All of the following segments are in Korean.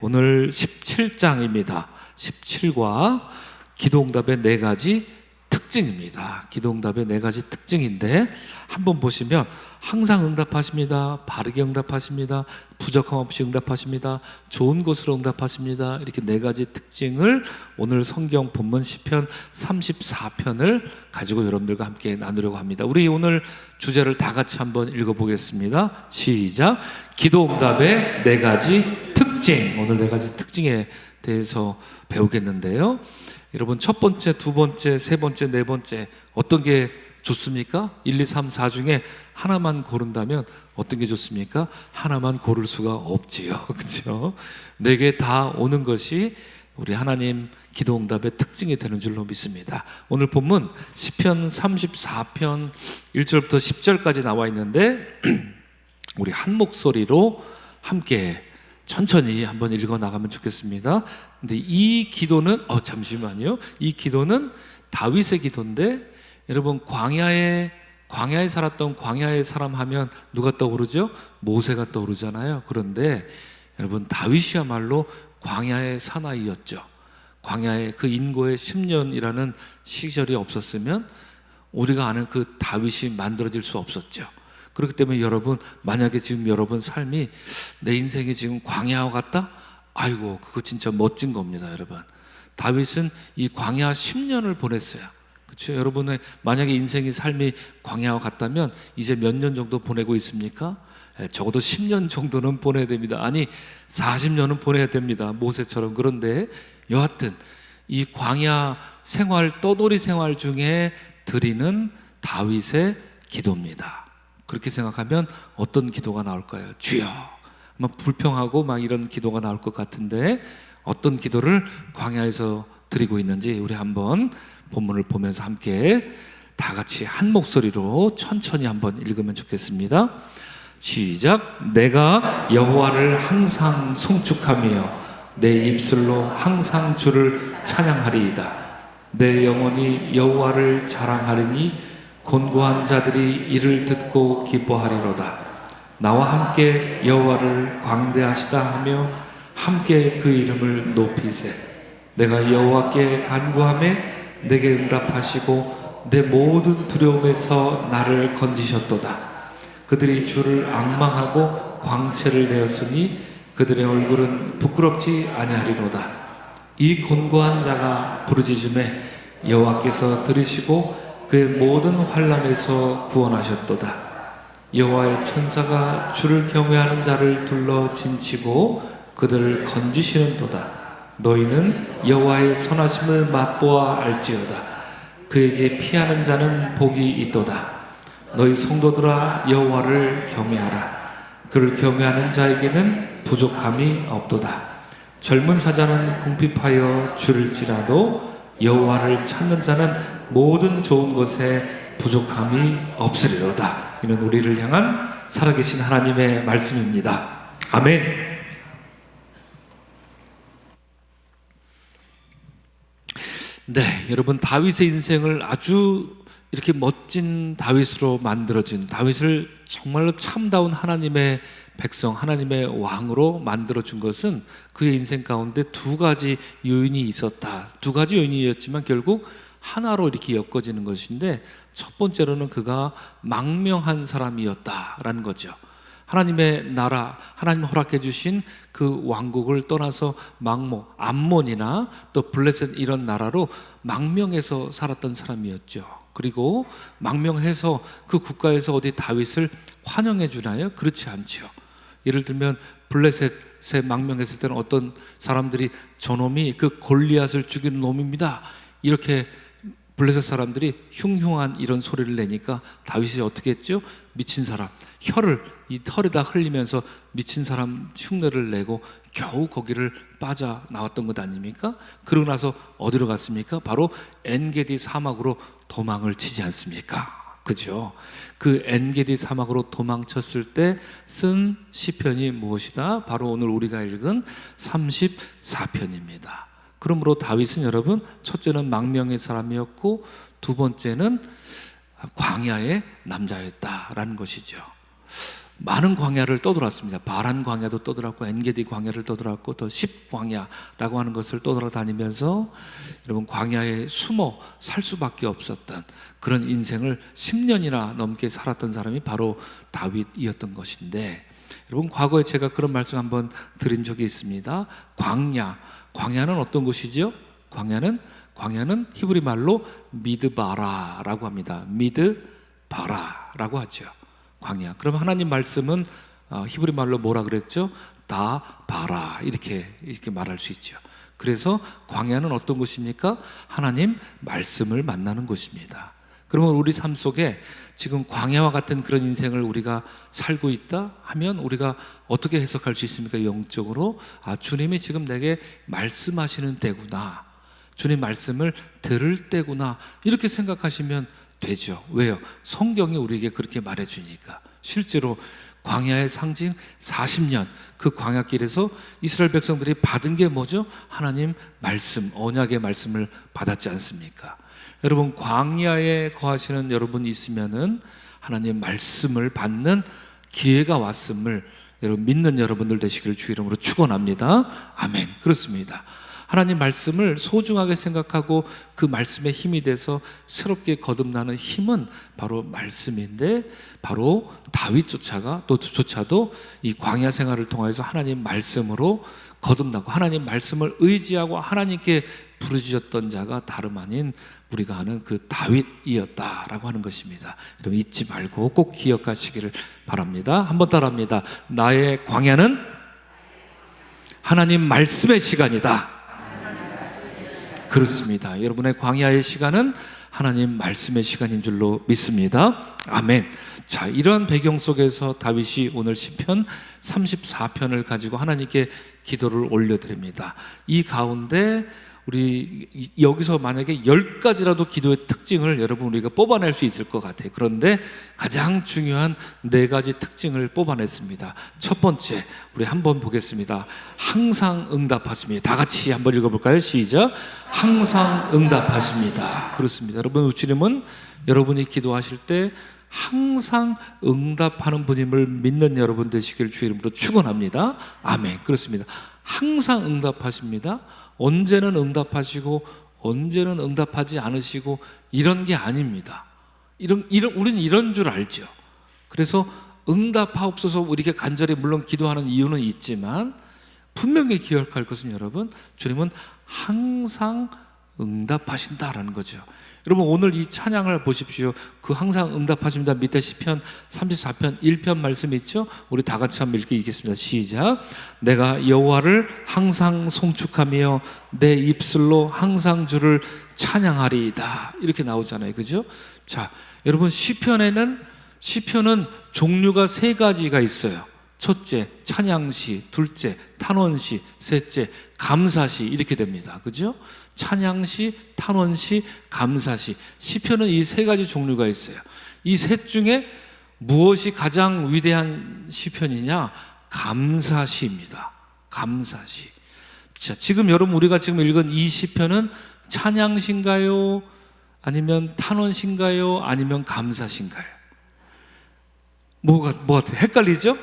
오늘 17장입니다. 17과 기도응답의 4가지 특징입니다. 기도응답의 4가지 특징인데 한번 보시면 항상 응답하십니다. 바르게 응답하십니다. 부족함 없이 응답하십니다. 좋은 것으로 응답하십니다. 이렇게 4가지 특징을 오늘 성경 본문 시편 34편을 가지고 여러분들과 함께 나누려고 합니다. 우리 오늘 주제를 다 같이 한번 읽어보겠습니다. 시작. 기도응답의 4가지 특징. 오늘 4가지 특징에 대해서 배우겠는데요. 여러분, 첫 번째, 두 번째, 세 번째, 네 번째 어떤 게 좋습니까? 1, 2, 3, 4 중에 하나만 고른다면 어떤 게 좋습니까? 하나만 고를 수가 없지요. 그렇죠? 4개 다 오는 것이 우리 하나님 기도응답의 특징이 되는 줄로 믿습니다. 오늘 본문 시편 34편 1절부터 10절까지 나와 있는데 우리 한 목소리로 함께 천천히 한번 읽어 나가면 좋겠습니다. 근데 이 기도는 잠시만요. 이 기도는 다윗의 기도인데 여러분, 광야에 살았던 광야의 사람 하면 누가 떠오르죠? 모세가 떠오르잖아요. 그런데 여러분, 다윗이야말로 광야의 사나이였죠. 광야에 그 인고의 10년이라는 시절이 없었으면 우리가 아는 그 다윗이 만들어질 수 없었죠. 그렇기 때문에 여러분, 만약에 지금 여러분 삶이 내 인생이 지금 광야와 같다? 아이고, 그거 진짜 멋진 겁니다, 여러분. 다윗은 이 광야 10년을 보냈어요. 그렇죠? 여러분의 만약에 인생이 삶이 광야와 같다면 이제 몇 년 정도 보내고 있습니까? 적어도 10년 정도는 보내야 됩니다. 아니, 40년은 보내야 됩니다, 모세처럼. 그런데 여하튼 이 광야 생활, 떠돌이 생활 중에 드리는 다윗의 기도입니다. 그렇게 생각하면 어떤 기도가 나올까요? 주여, 막 불평하고 막 이런 기도가 나올 것 같은데 어떤 기도를 광야에서 드리고 있는지 우리 한번 본문을 보면서 함께 다 같이 한 목소리로 천천히 한번 읽으면 좋겠습니다. 시작. 내가 여호와를 항상 송축하며 내 입술로 항상 주를 찬양하리이다. 내 영혼이 여호와를 자랑하리니 곤고한 자들이 이를 듣고 기뻐하리로다. 나와 함께 여호와를 광대하시다 하며 함께 그 이름을 높이세. 내가 여호와께 간구하매 내게 응답하시고 내 모든 두려움에서 나를 건지셨도다. 그들이 주를 앙망하고 광채를 내었으니 그들의 얼굴은 부끄럽지 아니하리로다. 이 곤고한 자가 부르짖음에 여호와께서 들으시고 그의 모든 환난에서 구원하셨도다. 여호와의 천사가 주를 경외하는 자를 둘러 진치고 그들을 건지시는도다. 너희는 여호와의 선하심을 맛보아 알지어다. 그에게 피하는 자는 복이 있도다. 너희 성도들아, 여호와를 경외하라. 그를 경외하는 자에게는 부족함이 없도다. 젊은 사자는 궁핍하여 줄일지라도 여호와를 찾는 자는 모든 좋은 것에 부족함이 없으리로다. 이는 우리를 향한 살아계신 하나님의 말씀입니다. 아멘. 네, 여러분, 다윗의 인생을 아주 이렇게 멋진 다윗으로 만들어진, 다윗을 정말로 참다운 하나님의 백성, 하나님의 왕으로 만들어준 것은 그의 인생 가운데 2가지 요인이 있었다. 2가지 요인이었지만 결국 하나로 이렇게 엮어지는 것인데, 첫 번째로는 그가 망명한 사람이었다라는 거죠. 하나님의 나라, 하나님 허락해 주신 그 왕국을 떠나서 암몬이나 또 블레셋 이런 나라로 망명해서 살았던 사람이었죠. 그리고 망명해서 그 국가에서 어디 다윗을 환영해 주나요? 그렇지 않죠. 예를 들면 블레셋에 망명했을 때는 어떤 사람들이 저놈이 그 골리앗을 죽이는 놈입니다, 이렇게 블레셋 사람들이 흉흉한 이런 소리를 내니까 다윗이 어떻게 했죠? 미친 사람, 혀를 이 털에다 흘리면서 미친 사람 흉내를 내고 겨우 거기를 빠져나왔던 것 아닙니까? 그러고 나서 어디로 갔습니까? 바로 엔게디 사막으로 도망을 치지 않습니까? 그죠? 그 엔게디 사막으로 도망쳤을 때 쓴 시편이 무엇이다? 바로 오늘 우리가 읽은 34편입니다. 그러므로 다윗은 여러분, 첫째는 망명의 사람이었고 두 번째는 광야의 남자였다라는 것이죠. 많은 광야를 떠돌았습니다. 바란 광야도 떠돌았고 엔게디 광야를 떠돌았고 또 십광야라고 하는 것을 떠돌아다니면서 여러분 광야에 숨어 살 수밖에 없었던 그런 인생을 10년이나 넘게 살았던 사람이 바로 다윗이었던 것인데, 여러분 과거에 제가 그런 말씀 한번 드린 적이 있습니다. 광야는 어떤 곳이죠? 광야는 히브리 말로 미드바라라고 합니다. 미드바라라고 하죠. 광야. 그럼 하나님 말씀은 히브리 말로 뭐라 그랬죠? 다바라 이렇게 말할 수 있죠. 그래서 광야는 어떤 곳입니까? 하나님 말씀을 만나는 곳입니다. 그러면 우리 삶 속에 지금 광야와 같은 그런 인생을 우리가 살고 있다 하면 우리가 어떻게 해석할 수 있습니까? 영적으로 주님이 지금 내게 말씀하시는 때구나, 주님 말씀을 들을 때구나, 이렇게 생각하시면 되죠. 왜요? 성경이 우리에게 그렇게 말해주니까. 실제로 광야의 상징 40년 그 광야길에서 이스라엘 백성들이 받은 게 뭐죠? 하나님 말씀, 언약의 말씀을 받았지 않습니까? 여러분 광야에 거하시는 여러분이 있으면은 하나님 말씀을 받는 기회가 왔음을 여러분 믿는 여러분들 되시기를 주 이름으로 축원합니다. 아멘. 그렇습니다. 하나님 말씀을 소중하게 생각하고 그 말씀의 힘이 돼서 새롭게 거듭나는 힘은 바로 말씀인데, 바로 다윗조차도 이 광야 생활을 통해서 하나님 말씀으로 거듭나고 하나님 말씀을 의지하고 하나님께 부르짖었던 자가 다름 아닌 우리가 아는 그 다윗이었다라고 하는 것입니다. 여러분 잊지 말고 꼭 기억하시기를 바랍니다. 한번 따라합니다. 나의 광야는 하나님 말씀의 시간이다. 그렇습니다. 여러분의 광야의 시간은 하나님 말씀의 시간인 줄로 믿습니다. 아멘. 자, 이러한 배경 속에서 다윗이 오늘 시편 34편을 가지고 하나님께 기도를 올려드립니다. 이 가운데 우리 여기서 만약에 10가지라도 기도의 특징을 여러분 우리가 뽑아낼 수 있을 것 같아요. 그런데 가장 중요한 4가지 특징을 뽑아냈습니다. 첫 번째, 우리 한번 보겠습니다. 항상 응답하십니다. 다 같이 한번 읽어볼까요? 시작. 항상 응답하십니다. 그렇습니다. 여러분 주님은 여러분이 기도하실 때 항상 응답하는 분임을 믿는 여러분 되시길 주 이름으로 축원합니다. 아멘. 그렇습니다. 항상 응답하십니다. 언제는 응답하시고 언제는 응답하지 않으시고 이런 게 아닙니다. 우리는 이런 줄 알죠. 그래서 응답하옵소서 이렇게 간절히 물론 기도하는 이유는 있지만 분명히 기억할 것은 여러분, 주님은 항상 응답하신다라는 거죠. 여러분 오늘 이 찬양을 보십시오. 그 항상 응답하십니다. 밑에 시편 34편 1편 말씀 있죠? 우리 다 같이 한번 읽겠습니다. 시작. 내가 여호와를 항상 송축하며 내 입술로 항상 주를 찬양하리이다. 이렇게 나오잖아요. 그죠? 자, 여러분 시편은 종류가 3가지가 있어요. 첫째, 찬양시, 둘째, 탄원시, 셋째, 감사시 이렇게 됩니다. 그죠? 찬양시, 탄원시, 감사시. 시편은 이 3가지 종류가 있어요. 이 셋 중에 무엇이 가장 위대한 시편이냐? 감사시입니다. 감사시. 자, 지금 여러분 우리가 지금 읽은 이 시편은 찬양신가요? 아니면 탄원신가요? 아니면 감사신가요? 뭐가 헷갈리죠?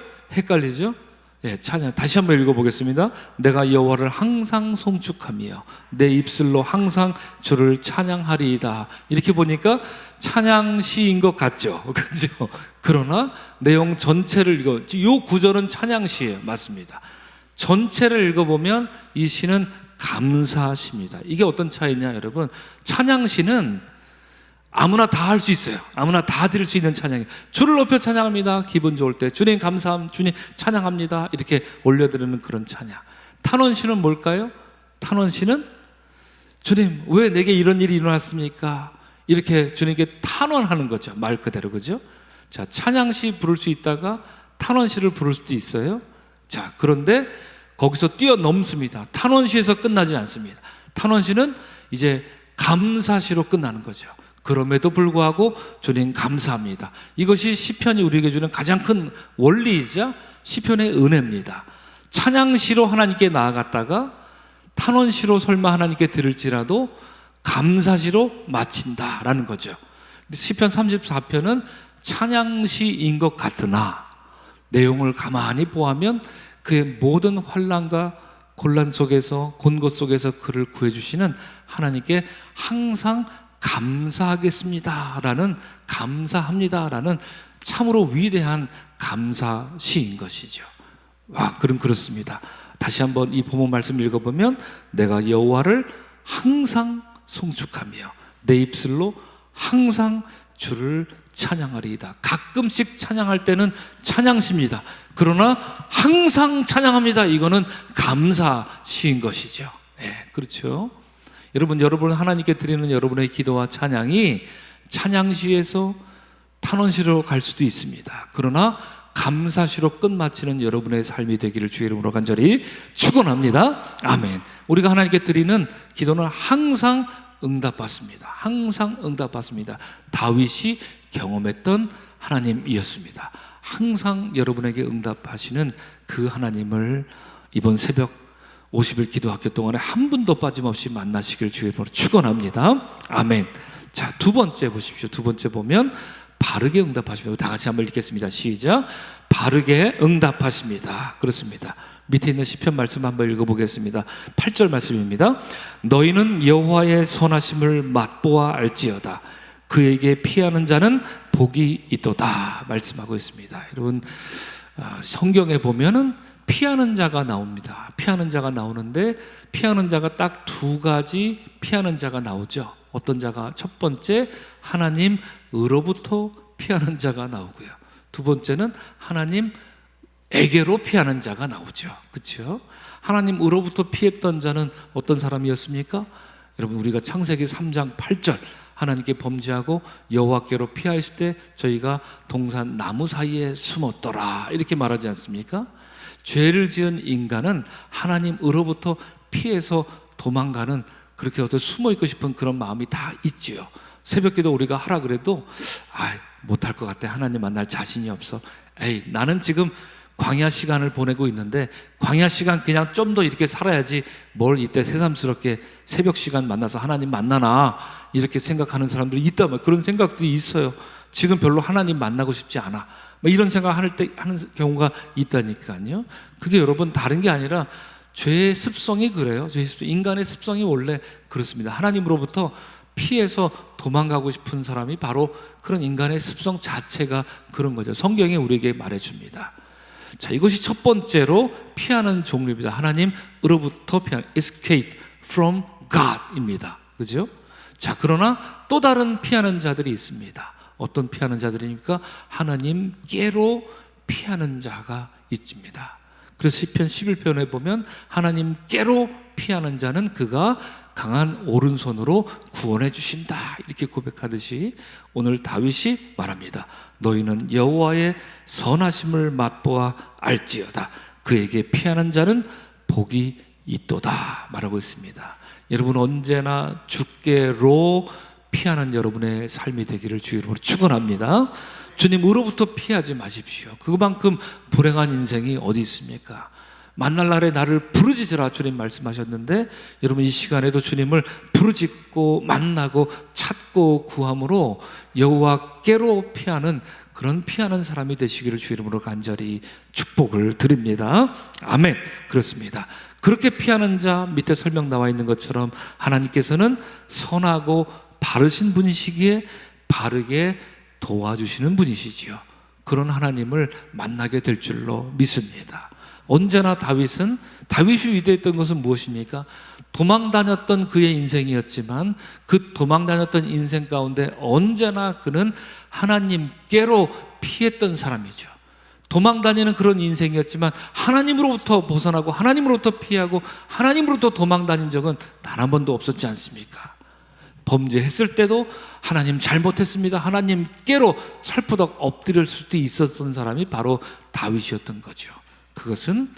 예, 찬양 다시 한번 읽어보겠습니다. 내가 여호와를 항상 송축하며 내 입술로 항상 주를 찬양하리이다. 이렇게 보니까 찬양시인 것 같죠? 그죠? 그러나 내용 전체를 이 구절은 찬양시예요. 맞습니다. 전체를 읽어보면 이 시는 감사시입니다. 이게 어떤 차이냐 여러분? 찬양시는 아무나 다 할 수 있어요. 아무나 다 드릴 수 있는 찬양이에요. 주를 높여 찬양합니다. 기분 좋을 때 주님 감사함, 주님 찬양합니다. 이렇게 올려드리는 그런 찬양. 탄원시는 뭘까요? 탄원시는 주님 왜 내게 이런 일이 일어났습니까? 이렇게 주님께 탄원하는 거죠. 말 그대로. 그죠? 자, 찬양시 부를 수 있다가 탄원시를 부를 수도 있어요. 자, 그런데 거기서 뛰어넘습니다. 탄원시에서 끝나지 않습니다. 탄원시는 이제 감사시로 끝나는 거죠. 그럼에도 불구하고 주님 감사합니다. 이것이 시편이 우리에게 주는 가장 큰 원리이자 시편의 은혜입니다. 찬양시로 하나님께 나아갔다가 탄원시로 설마 하나님께 드릴지라도 감사시로 마친다라는 거죠. 시편 34편은 찬양시인 것 같으나 내용을 가만히 보아하면 그의 모든 환난과 곤란 속에서, 곤고 속에서 그를 구해주시는 하나님께 항상 감사하겠습니다라는, 감사합니다라는 참으로 위대한 감사시인 것이죠. 그럼 그렇습니다. 다시 한번 이 본문 말씀 읽어보면, 내가 여호와를 항상 송축하며 내 입술로 항상 주를 찬양하리이다. 가끔씩 찬양할 때는 찬양시입니다. 그러나 항상 찬양합니다. 이거는 감사시인 것이죠. 그렇죠. 여러분 하나님께 드리는 여러분의 기도와 찬양이 찬양시에서 탄원시로 갈 수도 있습니다. 그러나 감사시로 끝마치는 여러분의 삶이 되기를 주의 이름으로 간절히 축원합니다. 아멘. 우리가 하나님께 드리는 기도는 항상 응답받습니다. 항상 응답받습니다. 다윗이 경험했던 하나님이었습니다. 항상 여러분에게 응답하시는 그 하나님을 이번 새벽 50일 기도학교 동안에 한 분도 빠짐없이 만나시길 주의 이름으로 축원합니다. 아멘. 자, 두 번째 보십시오. 두 번째 보면 바르게 응답하십니다. 다 같이 한번 읽겠습니다. 시작. 바르게 응답하십니다. 그렇습니다. 밑에 있는 시편 말씀 한번 읽어보겠습니다. 8절 말씀입니다. 너희는 여호와의 선하심을 맛보아 알지어다. 그에게 피하는 자는 복이 있도다 말씀하고 있습니다. 여러분, 성경에 보면은 피하는 자가 나옵니다. 피하는 자가 나오는데, 피하는 자가 딱 두 가지 피하는 자가 나오죠. 어떤 자가? 첫 번째, 하나님으로부터 피하는 자가 나오고요. 두 번째는 하나님에게로 피하는 자가 나오죠. 그렇죠? 하나님으로부터 피했던 자는 어떤 사람이었습니까? 여러분, 우리가 창세기 3장 8절 하나님께 범죄하고 여호와께로 피하였을 때 저희가 동산 나무 사이에 숨었더라 이렇게 말하지 않습니까? 죄를 지은 인간은 하나님으로부터 피해서 도망가는, 그렇게 어떤 숨어있고 싶은 그런 마음이 다 있지요. 새벽기도 우리가 하라 그래도 못할 것 같아. 하나님 만날 자신이 없어. 나는 지금 광야 시간을 보내고 있는데 광야 시간 그냥 좀 더 이렇게 살아야지 뭘 이때 새삼스럽게 새벽 시간 만나서 하나님 만나나, 이렇게 생각하는 사람들이 있다면, 그런 생각들이 있어요. 지금 별로 하나님 만나고 싶지 않아, 이런 생각을 하는 경우가 있다니까요. 그게 여러분 다른 게 아니라 죄의 습성이 그래요. 죄의 습성, 인간의 습성이 원래 그렇습니다. 하나님으로부터 피해서 도망가고 싶은 사람이 바로 그런 인간의 습성 자체가 그런 거죠. 성경이 우리에게 말해줍니다. 자, 이것이 첫 번째로 피하는 종류입니다. 하나님으로부터 피하는, escape from God입니다. 그죠? 자, 그러나 또 다른 피하는 자들이 있습니다. 어떤 피하는 자들입니까? 하나님께로 피하는 자가 있습니다. 그래서 시편 11편에 보면 하나님께로 피하는 자는 그가 강한 오른손으로 구원해 주신다 이렇게 고백하듯이 오늘 다윗이 말합니다. 너희는 여호와의 선하심을 맛보아 알지어다. 그에게 피하는 자는 복이 있도다 말하고 있습니다. 여러분, 언제나 주께로 피하는 여러분의 삶이 되기를 주의 이름으로 축원합니다. 주님으로부터 피하지 마십시오. 그만큼 불행한 인생이 어디 있습니까? 만날 날에 나를 부르짖으라 주님 말씀하셨는데, 여러분 이 시간에도 주님을 부르짖고 만나고 찾고 구함으로 여호와께로 피하는, 그런 피하는 사람이 되시기를 주의 이름으로 간절히 축복을 드립니다. 아멘. 그렇습니다. 그렇게 피하는 자, 밑에 설명 나와 있는 것처럼 하나님께서는 선하고 바르신 분이시기에 바르게 도와주시는 분이시지요. 그런 하나님을 만나게 될 줄로 믿습니다. 언제나 다윗이 위대했던 것은 무엇입니까? 도망다녔던 그의 인생이었지만 그 도망다녔던 인생 가운데 언제나 그는 하나님께로 피했던 사람이죠. 도망다니는 그런 인생이었지만 하나님으로부터 벗어나고 하나님으로부터 피하고 하나님으로부터 도망다닌 적은 단 한 번도 없었지 않습니까? 범죄했을 때도 하나님 잘못했습니다, 하나님께로 철푸덕 엎드릴 수도 있었던 사람이 바로 다윗이었던 거죠. 그것은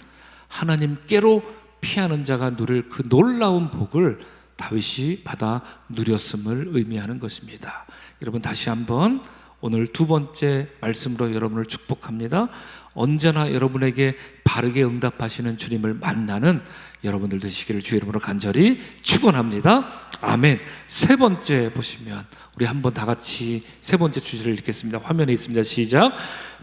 하나님께로 피하는 자가 누릴 그 놀라운 복을 다윗이 받아 누렸음을 의미하는 것입니다. 여러분, 다시 한번 오늘 두 번째 말씀으로 여러분을 축복합니다. 언제나 여러분에게 바르게 응답하시는 주님을 만나는 여러분들 되시기를 주의 이름으로 간절히 축원합니다. 아멘. 세 번째 보시면 우리 한번 다 같이 세 번째 주제를 읽겠습니다. 화면에 있습니다. 시작.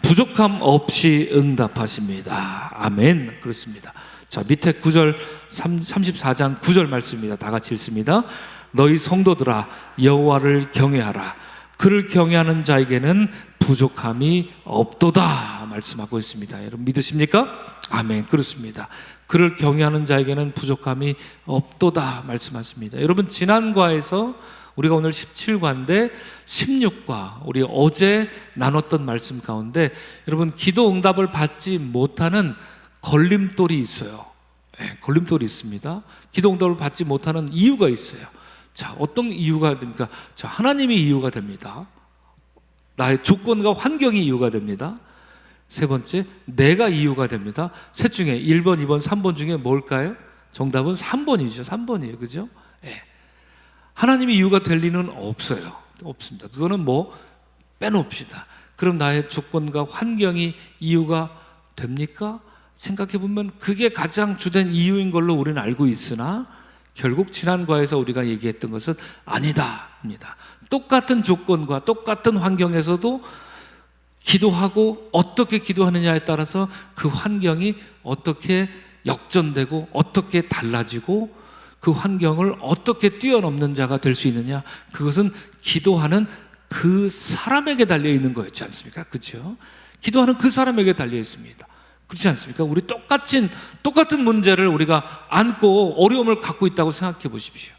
부족함 없이 응답하십니다. 아멘. 그렇습니다. 자, 밑에 9절 34장 9절 말씀입니다. 다 같이 읽습니다. 너희 성도들아 여호와를 경외하라. 그를 경외하는 자에게는 부족함이 없도다 말씀하고 있습니다. 여러분 믿으십니까? 아멘. 그렇습니다. 그를 경외하는 자에게는 부족함이 없도다 말씀하십니다. 여러분 지난 과에서 우리가 오늘 17과인데 16과 우리 어제 나눴던 말씀 가운데 여러분 기도 응답을 받지 못하는 걸림돌이 있어요. 네, 걸림돌이 있습니다. 기도 응답을 받지 못하는 이유가 있어요. 자, 어떤 이유가 됩니까? 자, 하나님이 이유가 됩니다. 나의 조건과 환경이 이유가 됩니다. 세 번째, 내가 이유가 됩니다. 셋 중에 1번, 2번, 3번 중에 뭘까요? 정답은 3번이죠. 3번이에요. 그죠? 네. 하나님이 이유가 될 리는 없어요. 없습니다. 그거는 뭐 빼놓읍시다. 그럼 나의 조건과 환경이 이유가 됩니까? 생각해 보면 그게 가장 주된 이유인 걸로 우리는 알고 있으나 결국 지난 과에서 우리가 얘기했던 것은 아니다입니다. 똑같은 조건과 똑같은 환경에서도 기도하고 어떻게 기도하느냐에 따라서 그 환경이 어떻게 역전되고 어떻게 달라지고 그 환경을 어떻게 뛰어넘는 자가 될 수 있느냐, 그것은 기도하는 그 사람에게 달려 있는 거였지 않습니까? 그렇죠? 기도하는 그 사람에게 달려 있습니다. 그렇지 않습니까? 우리 똑같은 문제를 우리가 안고 어려움을 갖고 있다고 생각해 보십시오.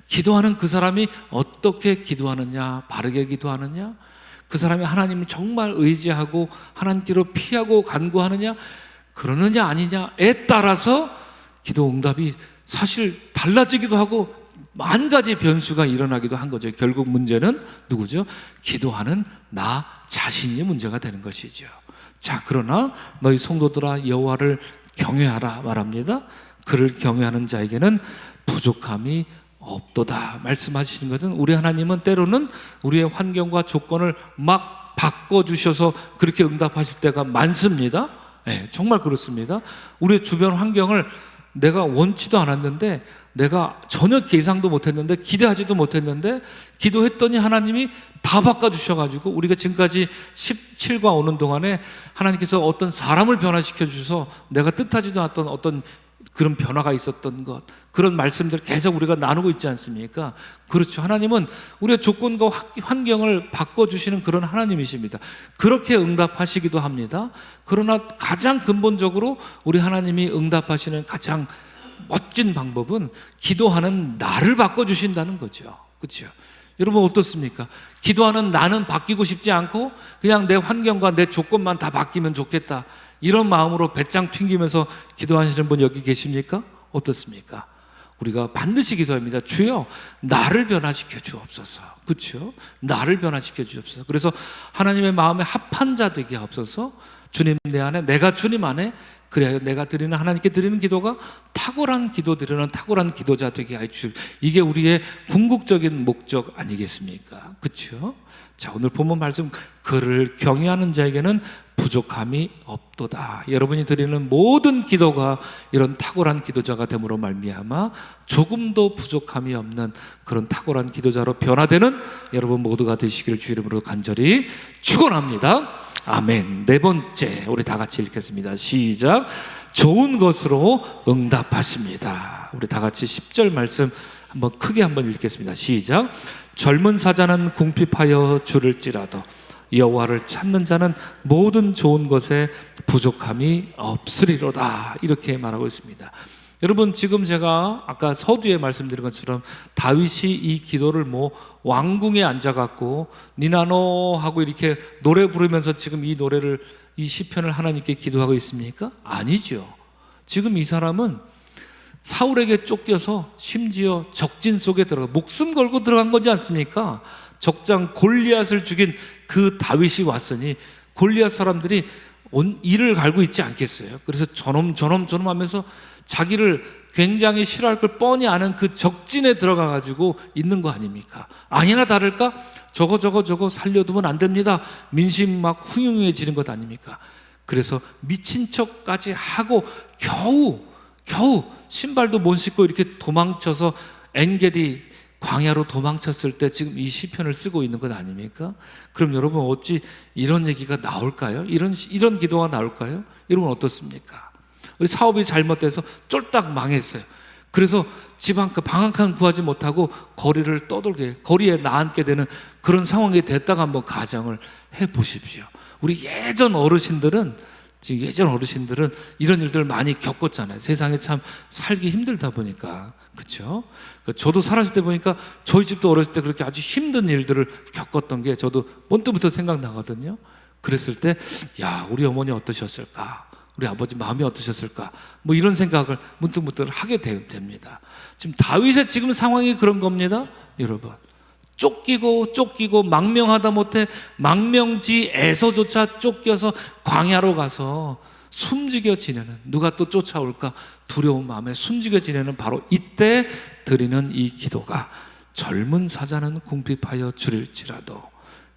기도하는 그 사람이 어떻게 기도하느냐, 바르게 기도하느냐, 그 사람이 하나님을 정말 의지하고 하나님께로 피하고 간구하느냐, 그러느냐 아니냐에 따라서 기도 응답이 사실 달라지기도 하고 만 가지 변수가 일어나기도 한 거죠. 결국 문제는 누구죠? 기도하는 나 자신이 문제가 되는 것이죠. 자, 그러나 너희 성도들아 여호와를 경외하라 말합니다. 그를 경외하는 자에게는 부족함이 없도다 말씀하시는 것은, 우리 하나님은 때로는 우리의 환경과 조건을 막 바꿔주셔서 그렇게 응답하실 때가 많습니다. 네, 정말 그렇습니다. 우리의 주변 환경을 내가 원치도 않았는데, 내가 전혀 예상도 못했는데, 기대하지도 못했는데 기도했더니 하나님이 다 바꿔주셔가지고 우리가 지금까지 17과 오는 동안에 하나님께서 어떤 사람을 변화시켜 주셔서 내가 뜻하지도 않았던 어떤 그런 변화가 있었던 것, 그런 말씀들 계속 우리가 나누고 있지 않습니까? 그렇죠. 하나님은 우리의 조건과 환경을 바꿔주시는 그런 하나님이십니다. 그렇게 응답하시기도 합니다. 그러나 가장 근본적으로 우리 하나님이 응답하시는 가장 멋진 방법은 기도하는 나를 바꿔주신다는 거죠. 그렇죠? 여러분 어떻습니까? 기도하는 나는 바뀌고 싶지 않고 그냥 내 환경과 내 조건만 다 바뀌면 좋겠다, 이런 마음으로 배짱 튕기면서 기도하시는 분 여기 계십니까? 어떻습니까? 우리가 반드시 기도합니다. 주여 나를 변화시켜 주옵소서. 그렇죠? 나를 변화시켜 주옵소서. 그래서 하나님의 마음에 합한 자 되게 하옵소서. 주님 내 안에, 내가 주님 안에, 그래야 내가 드리는, 하나님께 드리는 기도가 탁월한 기도 드리는 탁월한 기도자 되게 하여 주실, 이게 우리의 궁극적인 목적 아니겠습니까? 그렇죠? 자, 오늘 본문 말씀, 그를 경외하는 자에게는 부족함이 없도다. 여러분이 드리는 모든 기도가 이런 탁월한 기도자가 됨으로 말미암아 조금도 부족함이 없는 그런 탁월한 기도자로 변화되는 여러분 모두가 되시기를 주 이름으로 간절히 축원합니다. 아멘. 네 번째, 우리 다 같이 읽겠습니다. 시작. 좋은 것으로 응답하십니다. 우리 다 같이 10절 말씀 한번 크게 한번 읽겠습니다. 시작. 젊은 사자는 궁핍하여 줄을지라도 여호와를 찾는 자는 모든 좋은 것에 부족함이 없으리로다. 이렇게 말하고 있습니다. 여러분 지금 제가 아까 서두에 말씀드린 것처럼 다윗이 이 기도를 뭐 왕궁에 앉아갖고 니나노 하고 이렇게 노래 부르면서 지금 이 노래를, 이 시편을 하나님께 기도하고 있습니까? 아니죠. 지금 이 사람은 사울에게 쫓겨서 심지어 적진 속에 들어가 목숨 걸고 들어간 거지 않습니까? 적장 골리앗을 죽인 그 다윗이 왔으니 골리앗 사람들이 이를 갈고 있지 않겠어요? 그래서 저놈 하면서 자기를 굉장히 싫어할 걸 뻔히 아는 그 적진에 들어가 가지고 있는 거 아닙니까? 아니나 다를까 저거 살려두면 안 됩니다. 민심 막 후흉해지는 것 아닙니까? 그래서 미친 척까지 하고 겨우 신발도 못 신고 이렇게 도망쳐서 엔게디 광야로 도망쳤을 때 지금 이 시편을 쓰고 있는 것 아닙니까? 그럼 여러분 어찌 이런 얘기가 나올까요? 이런 기도가 나올까요? 여러분 어떻습니까? 우리 사업이 잘못돼서 쫄딱 망했어요. 그래서 집 한 칸, 방 한 칸 구하지 못하고 거리에 나앉게 되는 그런 상황이 됐다가 한번 가정을 해보십시오. 우리 예전 어르신들은 이런 일들 많이 겪었잖아요. 세상에 참 살기 힘들다 보니까. 그렇죠? 저도 살았을 때 보니까 저희 집도 어렸을 때 그렇게 아주 힘든 일들을 겪었던 게 저도 문득부터 생각나거든요. 그랬을 때 야, 우리 어머니 어떠셨을까? 우리 아버지 마음이 어떠셨을까? 뭐 이런 생각을 문득문득 하게 됩니다. 지금 다윗의 지금 상황이 그런 겁니다. 여러분, 쫓기고 망명하다 못해 망명지에서조차 쫓겨서 광야로 가서 숨지겨 지내는, 누가 또 쫓아올까 두려운 마음에 숨지겨 지내는 바로 이때 드리는 이 기도가, 젊은 사자는 궁핍하여 줄일지라도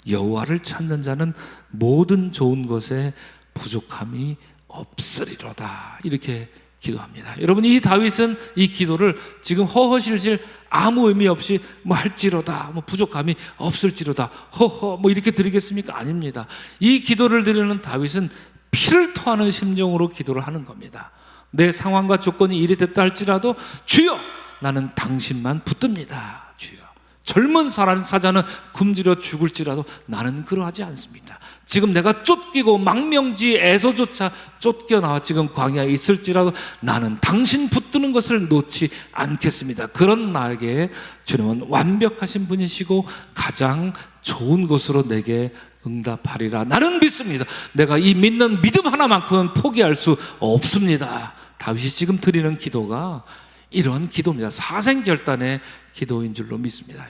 여호와를 찾는 자는 모든 좋은 것에 부족함이 없으리로다. 이렇게 기도합니다. 여러분, 이 다윗은 이 기도를 지금 허허실실 아무 의미 없이 뭐 할지로다, 뭐 부족함이 없을지로다, 허허 뭐 이렇게 드리겠습니까? 아닙니다. 이 기도를 드리는 다윗은 피를 토하는 심정으로 기도를 하는 겁니다. 내 상황과 조건이 이리 됐다 할지라도 주여, 나는 당신만 붙듭니다. 주여, 젊은 사자는 굶주려 죽을지라도 나는 그러하지 않습니다. 지금 내가 쫓기고 망명지에서조차 쫓겨나와 지금 광야에 있을지라도 나는 당신 붙드는 것을 놓지 않겠습니다. 그런 나에게 주님은 완벽하신 분이시고 가장 좋은 것으로 내게 응답하리라. 나는 믿습니다. 내가 이 믿는 믿음 하나만큼은 포기할 수 없습니다. 다윗이 지금 드리는 기도가 이러한 기도입니다. 사생결단의 기도인 줄로 믿습니다.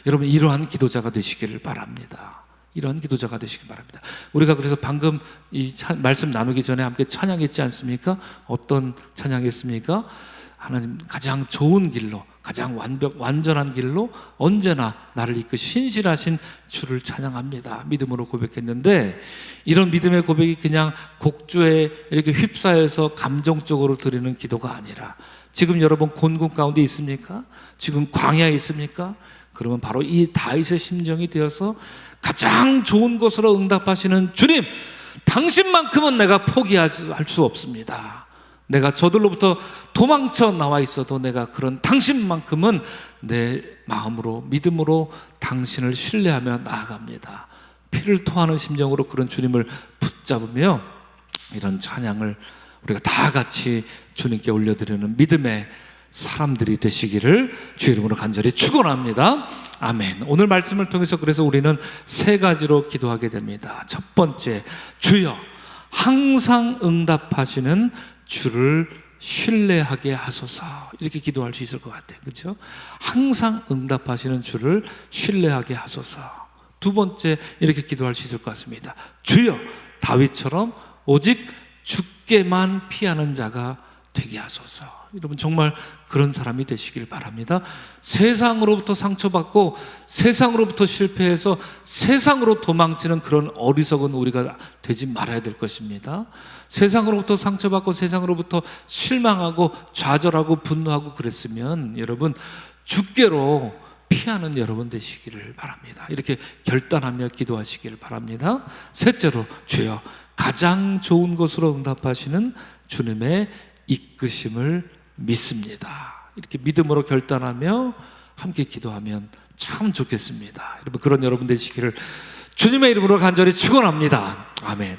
여러분 이러한 기도자가 되시기를 바랍니다. 이러한 기도자가 되시기 바랍니다. 우리가 그래서 방금 이 말씀 나누기 전에 함께 찬양했지 않습니까? 어떤 찬양했습니까? 하나님 가장 좋은 길로, 가장 완전한 길로 언제나 나를 이끄시 신실하신 주를 찬양합니다. 믿음으로 고백했는데, 이런 믿음의 고백이 그냥 곡조에 이렇게 휩싸여서 감정적으로 드리는 기도가 아니라, 지금 여러분 곤궁 가운데 있습니까? 지금 광야에 있습니까? 그러면 바로 이 다윗의 심정이 되어서 가장 좋은 것으로 응답하시는 주님, 당신만큼은 내가 포기할 수 없습니다. 내가 저들로부터 도망쳐 나와 있어도 내가 그런 당신만큼은 내 마음으로, 믿음으로 당신을 신뢰하며 나아갑니다. 피를 토하는 심정으로 그런 주님을 붙잡으며 이런 찬양을 우리가 다 같이 주님께 올려드리는 믿음의 사람들이 되시기를 주의 이름으로 간절히 축원합니다. 아멘. 오늘 말씀을 통해서 그래서 우리는 세 가지로 기도하게 됩니다. 첫 번째, 주여 항상 응답하시는 주를 신뢰하게 하소서. 이렇게 기도할 수 있을 것 같아요. 그렇죠? 항상 응답하시는 주를 신뢰하게 하소서. 두 번째, 이렇게 기도할 수 있을 것 같습니다. 주여 다윗처럼 오직 주께만 피하는 자가 되게 하소서. 여러분 정말 그런 사람이 되시길 바랍니다. 세상으로부터 상처받고 세상으로부터 실패해서 세상으로 도망치는 그런 어리석은 우리가 되지 말아야 될 것입니다. 세상으로부터 상처받고 세상으로부터 실망하고 좌절하고 분노하고 그랬으면 여러분 주께로 피하는 여러분 되시기를 바랍니다. 이렇게 결단하며 기도하시기를 바랍니다. 셋째로, 주여 가장 좋은 것으로 응답하시는 주님의 이끄심을 믿습니다. 이렇게 믿음으로 결단하며 함께 기도하면 참 좋겠습니다. 여러분 그런 여러분 되시기를 주님의 이름으로 간절히 축원합니다. 아멘.